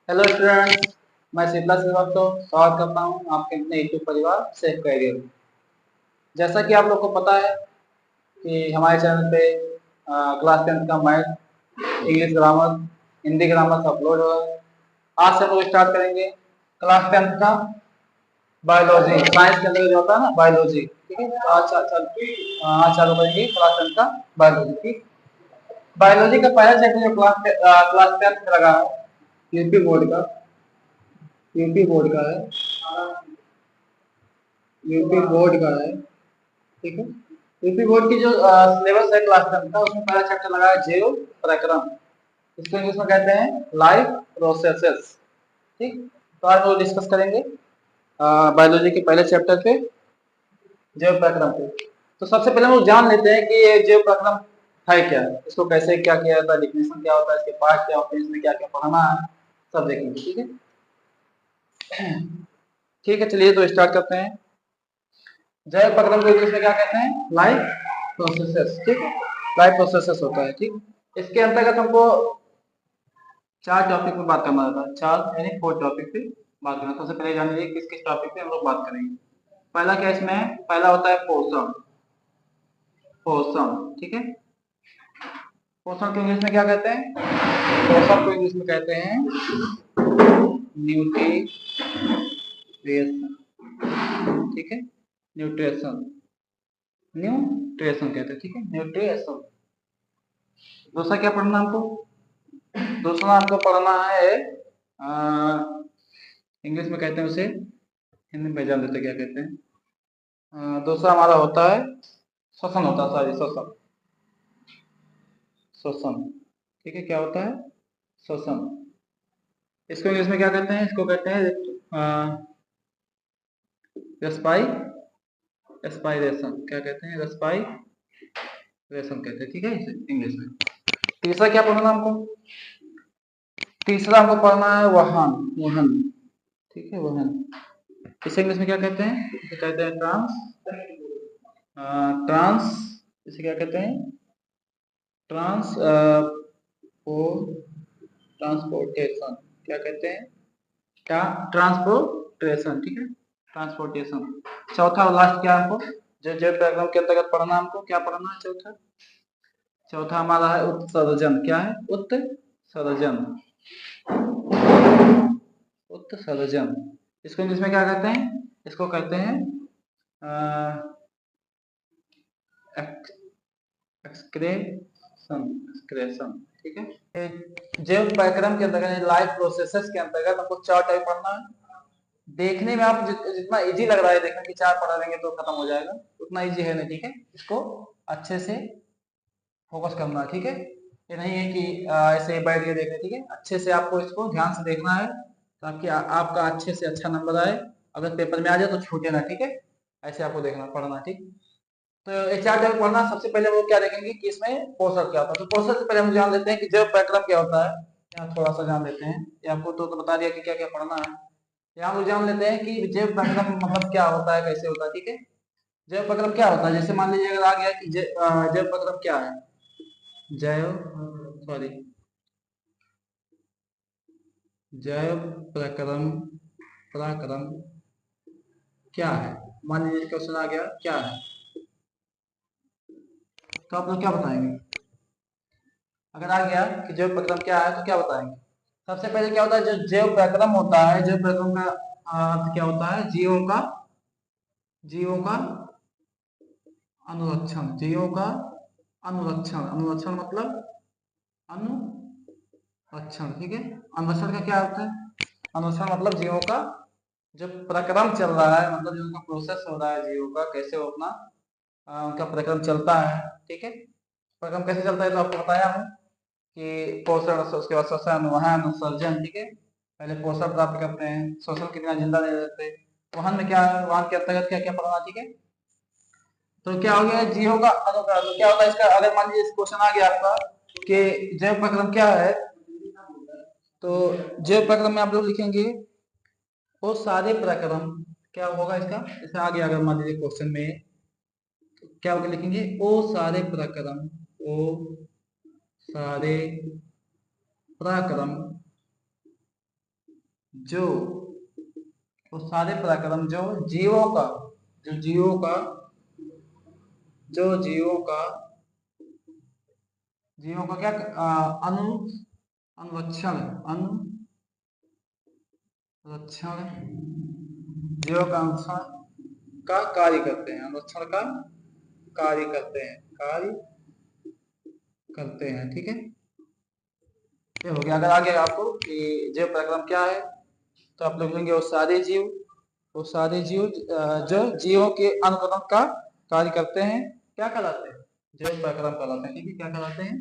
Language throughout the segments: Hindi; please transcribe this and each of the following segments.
हेलो स्टूडेंट्स, मैं शीतला श्रीवास्तव स्वागत करता हूं आपके अपने यूट्यूब परिवार सेफ कैरियर। जैसा कि आप लोग को पता है कि हमारे चैनल पे क्लास 10th का math, English grammar, Hindi grammar upload हुआ है। आज से हम लोग स्टार्ट करेंगे क्लास 10th का बायोलॉजी, साइंस के अंदर जो होता है ना बायोलॉजी। ठीक है, तो आज चालू करेंगे क्लास 10th का बायोलॉजी। ठीक, बायोलॉजी का पहला चैप्टर जो क्लास 10th में लगा है, यूपी बोर्ड का यूपी बोर्ड का है यूपी बोर्ड का है। ठीक है, यूपी बोर्ड की जो सिलेबस है क्लास 10 का, उसमें पहला चैप्टर लगा है जैव प्रक्रम। इसको इंग्लिश में कहते हैं लाइफ प्रोसेसेस। ठीक, तो आज वो डिस्कस करेंगे बायोलॉजी के पहले चैप्टर पे, जैव प्रक्रम पे। तो सबसे पहले हम लोग जान लेते हैं कि ये जैव प्रक्रम है क्या, इसको कैसे क्या किया जाता है, डिफिनेशन क्या होता है, इसके पार्ट क्या होते हैं, इसमें क्या क्या पढ़ना है, सब देखेंगे। ठीक है, ठीक है, चलिए तो स्टार्ट करते हैं। जैव प्रक्रम को इंग्लिश में क्या कहते हैं? Life processes. ठीक है, लाइफ प्रोसेसेस होता है। ठीक, इसके अंतर्गत हमको चार टॉपिक पे बात करना होता है, चार यानी 4 टॉपिक पे बात करना। सबसे पहले जान लीजिए किस किस टॉपिक पे हम लोग बात करेंगे। पहला क्या इसमें है? पहला होता है पोषण। पोषण, ठीक है, पोषण को इंग्लिश में क्या कहते हैं? पोषण को इंग्लिश में कहते हैं न्यूट्रिशन। ठीक है, न्यूट्रिशन, न्यूट्रिशन कहते हैं। ठीक है, न्यूट्रिशन। दूसरा क्या पढ़ना हमको? दूसरा आपको पढ़ना है, इंग्लिश में कहते हैं उसे, हिंदी में जान देते क्या कहते हैं। दूसरा हमारा होता है श्वसन, होता है सॉरी श्वसन। श्वसन, ठीक है, क्या होता है? श्वसन। इसको इंग्लिश में क्या कहते हैं? इसको कहते हैं रेस्पाई एस्पायरेशन। क्या कहते हैं? रेस्पायरेशन कहते हैं। ठीक है, इंग्लिश में। तीसरा क्या पढ़ना हमको? तीसरा हमको पढ़ना है वहन। वहन, ठीक है, वहन। इसे इंग्लिश में क्या कहते हैं? इसे कहते हैं ट्रांस इसे क्या कहते हैं? Trans transportation. क्या कहते हैं? ट्रांसपोर्टेशन। ठीक है, ट्रांसपोर्टेशन। चौथा और लास्ट क्या हमको, जो जो पैराग्राफ के अंतर्गत पढ़ना, हमको क्या पढ़ना है? चौथा चौथा हमारा है उत्सर्जन। क्या है? उत्सर्जन। उत्सर्जन, इसको इंग्लिश में क्या कहते हैं? इसको कहते हैं एक्सक्रेशन। एक्सक्रेशन, ठीक है। जैव प्रक्रम के अंतर्गत, लाइफ प्रोसेसेस के अंतर्गत हमको 4 टाइप पढ़ना है। देखने में आप जितना इजी लग रहा है देखने की, 4 पढ़ा लेंगे तो खत्म हो जाएगा, उतना इजी है नहीं। ठीक है, इसको अच्छे से फोकस करना है। ठीक है, ये नहीं है कि ऐसे बैठ के देखना। ठीक है, अच्छे से आपको इसको ध्यान से देखना है, ताकि आपका अच्छे से अच्छा नंबर आए। अगर पेपर में आ जाए तो छूटे ना। ठीक है, ऐसे आपको देखना पढ़ना। ठीक, तो ये 4 टॉपिक पढ़ना। सबसे पहले हम लोग क्या देखेंगे कि इसमें पोषक क्या होता है। तो पोषक से पहले हम जान लेते हैं कि जैव प्रक्रम क्या होता है। यहाँ थोड़ा सा जान लेते हैं, ये आपको तो बता दिया कि क्या क्या पढ़ना है। यहाँ लोग जान लेते हैं कि जैव प्रक्रम मतलब क्या होता है, कैसे होता है। ठीक है, जैव प्रक्रम क्या होता है? जैसे मान लीजिए अगर आ गया कि जैव प्रक्रम क्या है, जैव सॉरी जैव प्रक्रम प्रक्रम क्या है, मान लीजिए क्वेश्चन आ गया क्या है, तो आप लोग क्या बताएंगे? अगर आ गया कि जैव प्रक्रम क्या है तो क्या बताएंगे? सबसे पहले क्या होता है, जो जैव प्रक्रम होता है, जैव प्रक्रम का अर्थ क्या होता है? जीवों का अनुरक्षण। जीवों का अनुरक्षण। अनुरक्षण मतलब अनुरक्षण। ठीक है, अनुरक्षण का क्या अर्थ है? अनुरक्षण मतलब जीवों का जो प्रक्रम चल रहा है, मतलब जो उनका प्रोसेस हो रहा है जीवों का, कैसे वो अपना उनका प्रक्रम चलता है। ठीक है, प्रक्रम कैसे चलता है तो आपको बताया हूँ कि पोषण, उसके बाद श्वसन, वहन, सर्जन। ठीक है, पहले पोषण प्राप्त करते हैं, श्वसन के बिना जिंदा नहीं रहते। वहन में क्या है? वहन के अंतर्गत क्या क्या पढ़ना। ठीक है, तो क्या हो गया? जीवों का अनुकरण। तो क्या होता है इसका? अगर मान लीजिए क्वेश्चन आ गया आपका कि जैव प्रक्रम क्या है, तो जैव प्रक्रम में आप लोग लिखेंगे वो सारे प्रक्रम। क्या होगा इसका? जैसे आ गया अगर मान लीजिए क्वेश्चन में, क्या होगा? लिखेंगे ओ सारे प्रक्रम। ओ सारे प्रक्रम जो वो सारे पराक्रम जो जीवों का जो जीवों का जो जीवों का क्या अनुरक्षण अनुरक्षण जीवों का अनुरक्षण का कार्य करते हैं, अनुरक्षण का कार्य करते हैं। ठीक है, ये हो गया। अगर आगे आपको कि जैव पराक्रम क्या है तो आप लोग लेंगे वो सारे जीव जो जीवों के अनुकरण का कार्य करते हैं क्या कहलाते हैं, जैव पराक्रम कहलाते हैं। ठीक है, क्या कहलाते हैं,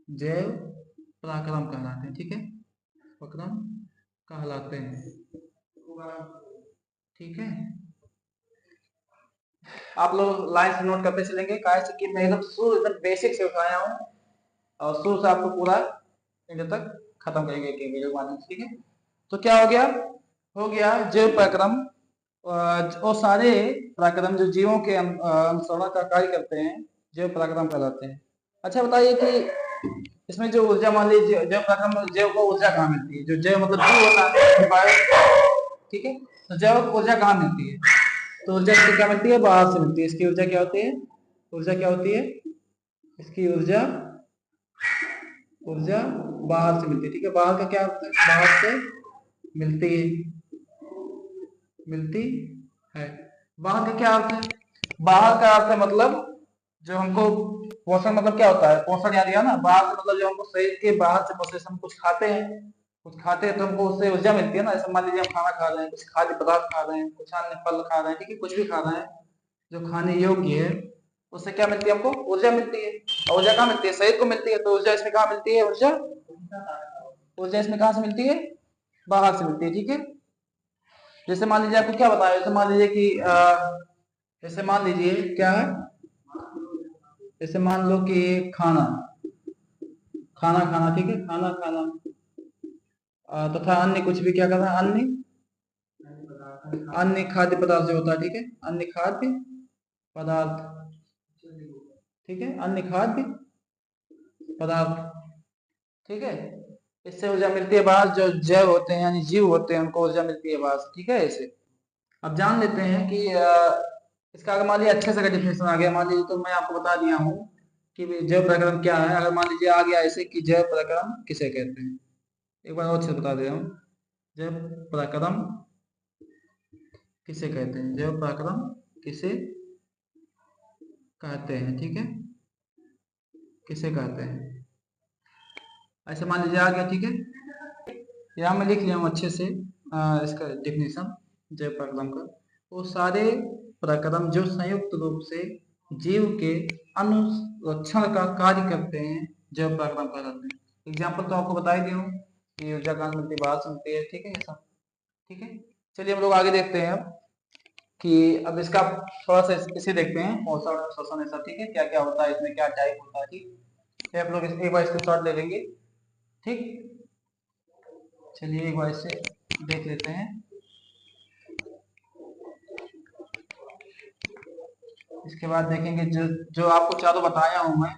जैव पराक्रम कहलाते हैं। ठीक है, पराक्रम कहलाते हैं। ठीक है, आप लोग लाइन से नोट करते चलेंगे, कैसे कि मैं एकदम शुरू एकदम बेसिक से उठाया हूँ और शुरू से आपको पूरा इंड तक खत्म करेंगे कि वीडियो के माध्यम से। ठीक है, तो क्या हो गया जैव पराक्रम, वो सारे पराक्रम जो जीवों के अनुसरण का कार्य करते हैं जैव पराक्रम कहलाते हैं। अच्छा बताइए कि इसमें जो ऊर्जा, मान लीजिए जैव पराक्रम, जैव को ऊर्जा कहाँ मिलती है, जो जैव मतलब जीव होता है। ठीक है, तो जैव को ऊर्जा कहाँ मिलती है, तो ऊर्जा इसकी क्या मिलती है, बाहर से मिलती है। इसकी ऊर्जा क्या होती है, ऊर्जा क्या होती है, इसकी ऊर्जा बाहर से मिलती है। ठीक है, बाहर का क्या होता है, बाहर से मिलती है। बाहर का क्या अर्थ है, बाहर का अर्थ है मतलब जो हमको पोषण, मतलब क्या होता है पोषण, याद दिया ना, बाहर से मतलब जो हमको शरीर के बाहर से पोषण, हम कुछ खाते हैं तो हमको उससे ऊर्जा मिलती है ना। जैसे मान लीजिए हम खाना खा रहे हैं, कुछ खाद्य पदार्थ खा रहे हैं, कुछ अन्य फल खा रहे हैं, ठीक है, कुछ भी खा रहे हैं जो खाने योग्य है, उससे क्या मिलती है, हमको ऊर्जा मिलती है। और ऊर्जा कहाँ मिलती है, शरीर को मिलती है। तो ऊर्जा इसमें कहाँ मिलती है, ऊर्जा इसमें कहाँ से मिलती है, बाहर से मिलती है। ठीक है, जैसे मान लीजिए आपको क्या बताया, जैसे मान लीजिए कि जैसे मान लीजिए क्या है, जैसे मान लो कि खाना खाना, ठीक है, खाना तथा अन्य कुछ भी क्या करना, अन्य खाद्य पदार्थ जो होता है। ठीक है, अन्य खाद्य पदार्थ, ठीक है, अन्य खाद्य पदार्थ। ठीक है, इससे ऊर्जा मिलती है बाहर, जो जैव होते हैं यानी जीव होते हैं उनको ऊर्जा मिलती है बाहर। ठीक है, ऐसे अब जान लेते हैं कि इसका अगर मान लीजिए अच्छे से अगर डिफिनेशन आ गया, मान लीजिए तो मैं आपको बता दिया हूँ कि जैव प्रकरण क्या है। अगर मान लीजिए आ गया ऐसे कि जैव प्रकरण किसे कहते हैं, एक बार और अच्छे से बता दे रहा हूँ, जैव प्रकरण किसे कहते हैं, जैव प्रकरण किसे कहते हैं। ठीक है, किसे कहते हैं, ऐसे मान लीजिए आ गया। ठीक है, यहाँ मैं लिख लिया हूँ अच्छे से इसका डिफिनेशन जैव प्रकरण का, वो सारे प्रकरण जो संयुक्त रूप से जीव के अनुरक्षण का कार्य करते हैं जैव प्रकरण कहलाते हैं। एग्जाम्पल तो आपको बता ही दिया हूँ कि ऊर्जा कहाँ से मिलती है, बाहर से मिलती है। ठीक है, ये सब ठीक है। चलिए हम लोग आगे देखते हैं अब कि अब इसका थोड़ा सा इसे देखते हैं, पोषण शोषण ऐसा। ठीक है, क्या क्या होता है इसमें, क्या टाइप होता है। ठीक है, आप लोग एक बार इसको शॉर्ट ले लेंगे। ठीक, चलिए एक बार इसे देख लेते हैं। इसके बाद देखेंगे जो जो आपको चारों बताया हूं मैं,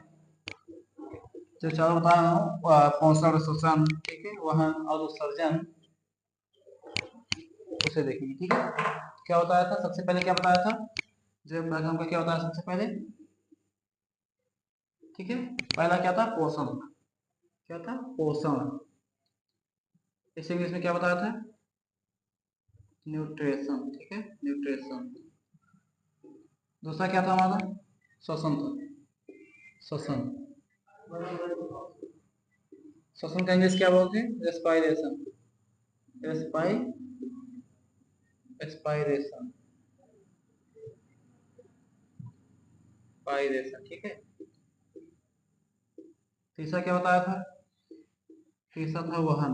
जो चारों बताया हूँ, पोषण शोषण, ठीक है, वहन और उत्सर्जन, उसे देखेंगे। ठीक है, क्या बताया था सबसे पहले, क्या बताया था, जैव प्रकरण का क्या होता है सबसे पहले। ठीक है, पहला क्या था, पोषण, क्या था, पोषण। इस इंग्लिश में क्या बताया था, न्यूट्रिशन। ठीक है, न्यूट्रिशन। दूसरा क्या था हमारा, श्वसन था, श्वसन। श्वसन का इंग्लिश क्या बोलते हैं, रेस्पायरेशन, एक्सपायरेशन, पायरेशन। ठीक है, तीसरा क्या बताया था, तीसरा था वहन,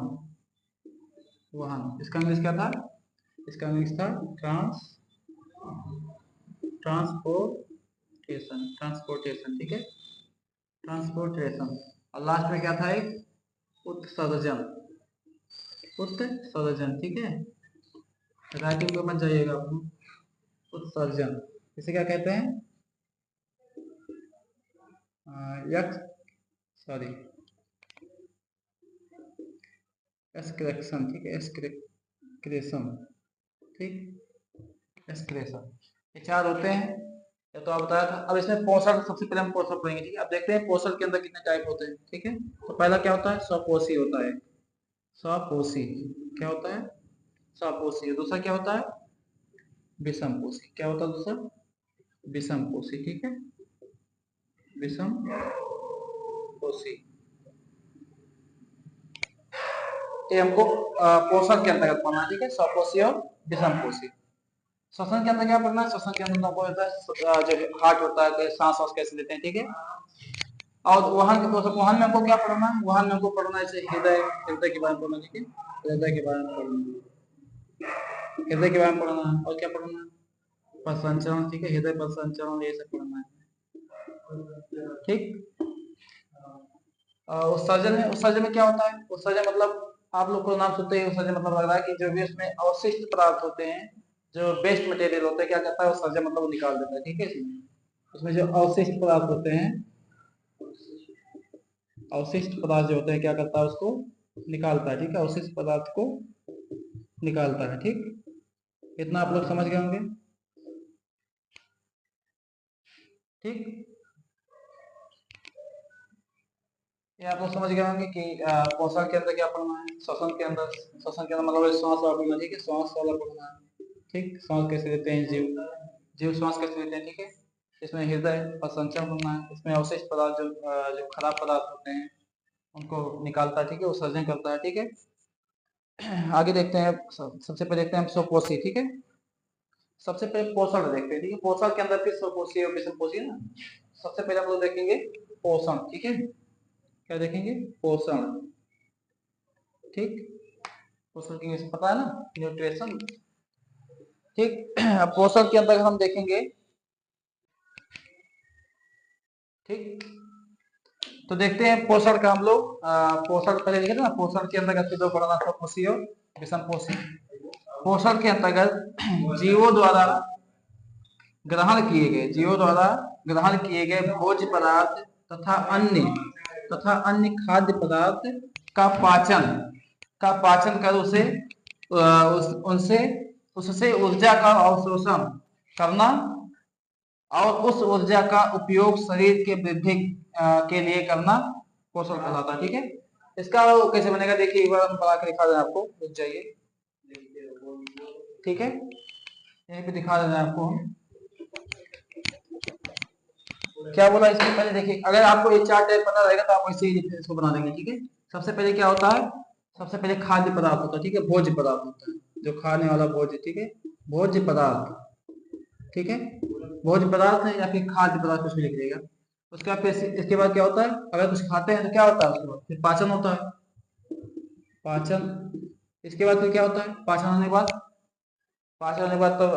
इसका इंग्लिश क्या था, इसका इंग्लिश था ट्रांसपोर्टेशन। ठीक है, ट्रांसपोर्टेशन। और लास्ट में क्या था, एक उत्सर्जन, ठीक है, राइटिंग पे मत जाइएगा आप। उत्सर्जन इसे क्या कहते हैं, यक्स सॉरी एक्सक्रेशन। ठीक है, एक्सक्रेशन, ठीक, एक्सक्रेशन, ये 4 होते हैं। ये तो आप बताया था। अब इसमें पोषण, सबसे पहले हम पोषण पढ़ेंगे, ठीक है। अब देखते हैं पोषण के अंदर कितने टाइप होते हैं, ठीक है। तो पहला क्या होता है, स्वपोषी होता है, स्वपोषी क्या होता है, स्वपोषी। दूसरा क्या होता है, विषमपोषी। क्या होता है दूसरा, विषमपोषी, ठीक है, विषमपोषी। ये हमको पोषण के अंतर्गत पढ़ना है, ठीक है, स्वपोषी और विषमपोषी। श्वसन के अंदर क्या पढ़ना है, श्वसन के अंदर हमको होता है जो हार्ट होता है, कि सांस वास कैसे लेते हैं, ठीक है। और वाहन के वाहन में हमको क्या पढ़ना है, वाहन में हमको पढ़ना है हृदय, हृदय के बारे में पढ़ना, ठीक है, हृदय के बारे में पढ़ना, हृदय के बारे में पढ़ना है। और क्या पढ़ना है, प्रसंचरण, ठीक है, हृदय प्रसंचरण, ये सब पढ़ना है, ठीक। उत्सर्जन है, उत्सर्जन में क्या होता है, उत्सर्जन मतलब आप लोग को नाम सुनते ही उत्सर्जन मतलब लग रहा है कि जो भी उसमें अवशिष्ट पदार्थ होते हैं, जो वेस्ट मटेरियल होते हैं, क्या करता है उत्सर्जन मतलब वो निकाल देता है, ठीक है। उसमें जो अवशिष्ट पदार्थ होते हैं, अवशिष्ट पदार्थ जो होते हैं, क्या करता है उसको निकालता है, ठीक है, अवशिष्ट पदार्थ को निकालता है, ठीक। इतना आप लोग समझ गए होंगे, ठीक। ये आप लोग समझ गए होंगे कि पोषण के अंदर क्या पढ़ना है, श्वसन के अंदर, श्वसन के अंदर मतलब श्वास वाला पढ़ना, ठीक है, श्वास वाला पढ़ना है, ठीक। श्वास कैसे लेते हैं जीव, जीव श्वास कैसे लेते हैं, ठीक है। इसमें हृदय प्रसंचरण पढ़ना है, इसमें अवशिष्ट पदार्थ जो खराब पदार्थ होते हैं उनको निकालता है, ठीक है, उत्सर्जन करता है, ठीक है। आगे देखते हैं, सबसे पहले देखते हैं हम स्वपोषी, ठीक है। सबसे पहले पोषण देखते हैं, ठीक है। पोषण के अंदर फिर स्वपोषी और विषमपोषी है ना। सबसे पहले हम लोग देखेंगे पोषण, ठीक है। क्या देखेंगे, पोषण, ठीक। पोषण की पता है ना, न्यूट्रिशन, ठीक। पोषण के अंदर हम देखेंगे, ठीक। तो देखते हैं पोषण का हम लोग, पोषण पहले देखे थे ना, पोषण के अंतर्गत दो पढ़ना, स्वपोषी और विषमपोषी। पोषण के अंतर्गत जीवों द्वारा ग्रहण किए गए, जीवों द्वारा ग्रहण किए गए भोज्य पदार्थ तथा अन्य खाद्य पदार्थ का पाचन कर उसे उनसे उससे ऊर्जा का अवशोषण करना और उस ऊर्जा का उपयोग शरीर के वृद्धि के लिए करना पोषण कहलाता है, ठीक है। इसका कैसे बनेगा देखिए, एक बार हम बना के दिखा दें आपको, रुक जाइए, ठीक है, यहीं पे दिखा देना आपको। क्या बोला इसमें, पहले देखिए, अगर आपको ये 4 टाइप पता रहेगा तो आप वैसे ही इसको बना देंगे, ठीक है। सबसे पहले क्या होता है, सबसे पहले खाद्य पदार्थ होता है, ठीक है, भोज्य पदार्थ होता है, जो खाने वाला भोज्य, ठीक है, भोज्य पदार्थ, ठीक है, भोज्य पदार्थ है या फिर खाद्य पदार्थ कुछ भी लिख देगा। उसके बाद फिर इसके बाद क्या होता है, अगर कुछ खाते हैं तो क्या होता है, उसके बाद फिर पाचन होता है, पाचन। इसके बाद फिर क्या होता है, पाचन होने के बाद, पाचन होने के बाद तो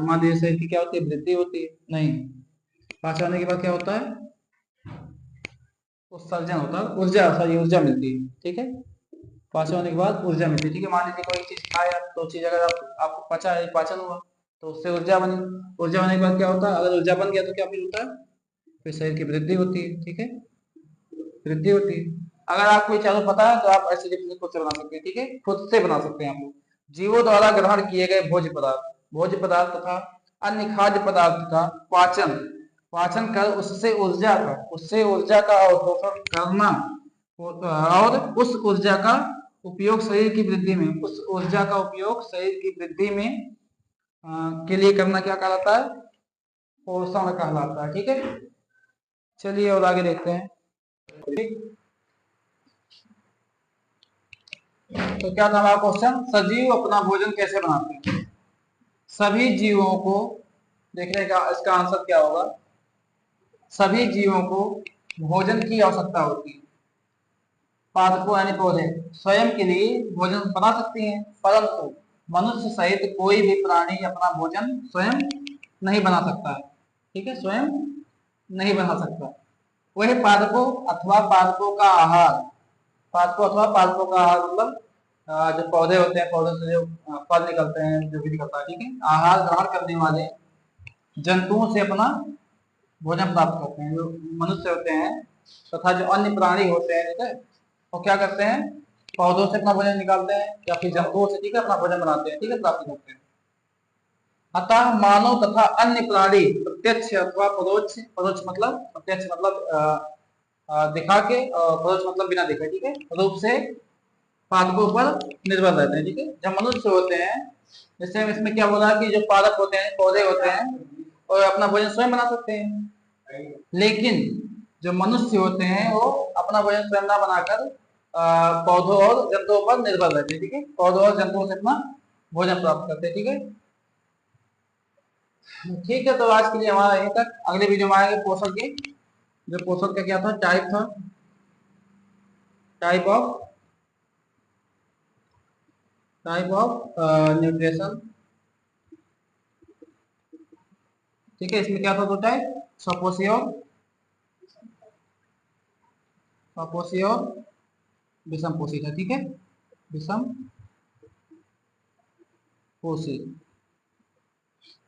मान लीजिए शरीर की क्या होती है, वृद्धि होती है, नहीं, पाचन होने के बाद क्या होता है, उत्सर्जन होता है, ऊर्जा, सॉरी, ऊर्जा मिलती है, ठीक है। पाचन होने के बाद ऊर्जा मिलती है, ठीक है। मान लीजिए कोई चीज खाया तो चीज अगर आपको पचा है, पाचन हुआ तो उससे ऊर्जा बनी, ऊर्जा होने के बाद क्या होता है, अगर ऊर्जा बन गया तो क्या फिर होता है, फिर शरीर की वृद्धि होती है, ठीक है, वृद्धि होती है। अगर आपको ये चारों पता है तो आप ऐसे डिफिनेशन खुद से बना सकते हैं, ठीक है, खुद से बना सकते हैं आप लोग। जीवों द्वारा ग्रहण किए गए भोज्य पदार्थ तथा अन्य खाद्य पदार्थ का पाचन कर उससे ऊर्जा का अवशोषण करना और उस ऊर्जा का उपयोग शरीर की वृद्धि में, उस ऊर्जा का उपयोग शरीर की वृद्धि में के लिए करना क्या कहलाता है, पोषण कहलाता है, ठीक है। चलिए और आगे देखते हैं, ठीक। तो क्या था हमारा क्वेश्चन, सजीव अपना भोजन कैसे बनाते हैं। सभी जीवों को देखने का इसका आंसर क्या होगा, सभी जीवों को भोजन की आवश्यकता होती है। पादपों यानी पौधे स्वयं के लिए भोजन बना सकती हैं, परंतु मनुष्य सहित कोई भी प्राणी अपना भोजन स्वयं नहीं बना सकता है, ठीक है, स्वयं नहीं बना सकता। वही पादपों का आहार, पादपों का आहार मतलब जो पौधे होते हैं, पौधों से जो फल निकलते हैं, जो भी निकलता है, ठीक है, आहार ग्रहण करने वाले जंतुओं से अपना भोजन प्राप्त करते हैं। जो मनुष्य होते हैं तथा जो अन्य प्राणी होते हैं, ठीक है, वो क्या करते हैं, पौधों से अपना भोजन निकालते हैं या फिर जंतुओं से, ठीक है, अपना भोजन बनाते हैं, ठीक है, प्राप्त करते हैं। अतः मानव तथा अन्य प्राणी प्रत्यक्ष अथवा परोक्ष, परोक्ष मतलब प्रत्यक्ष मतलब दिखा के, और परोक्ष मतलब बिना दिखे, ठीक है, रूप से पादपों पर निर्भर रहते हैं, ठीक है। जब मनुष्य होते हैं, जैसे हम इसमें क्या बोला कि जो पादप होते हैं, पौधे होते हैं, और अपना भोजन स्वयं बना सकते हैं, लेकिन जो मनुष्य होते हैं वो अपना भोजन स्वयं ना बनाकर पौधों और जंतुओं पर निर्भर रहते हैं, ठीक है, पौधों और जंतुओं से अपना भोजन प्राप्त करते हैं, ठीक है। ठीक है, तो आज के लिए हमारा यहीं तक। अगले वीडियो में आएंगे पोषण की, जो पोषण का क्या था, टाइप था, टाइप ऑफ न्यूट्रिशन, ठीक है। इसमें क्या था, दो टाइप, सपोसी और विषम पोषी था, ठीक है, विषम पोषी।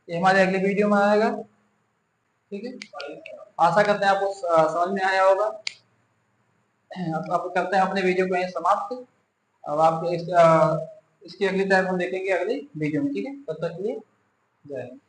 ये हमारे अगले वीडियो में आएगा, ठीक है। आशा करते हैं आपको समझ में आया होगा। आप करते हैं अपने वीडियो को यहीं समाप्त। अब आप इसकी अगली टाइप हम देखेंगे अगली वीडियो में, ठीक है। तब तक के लिए जय हिंद।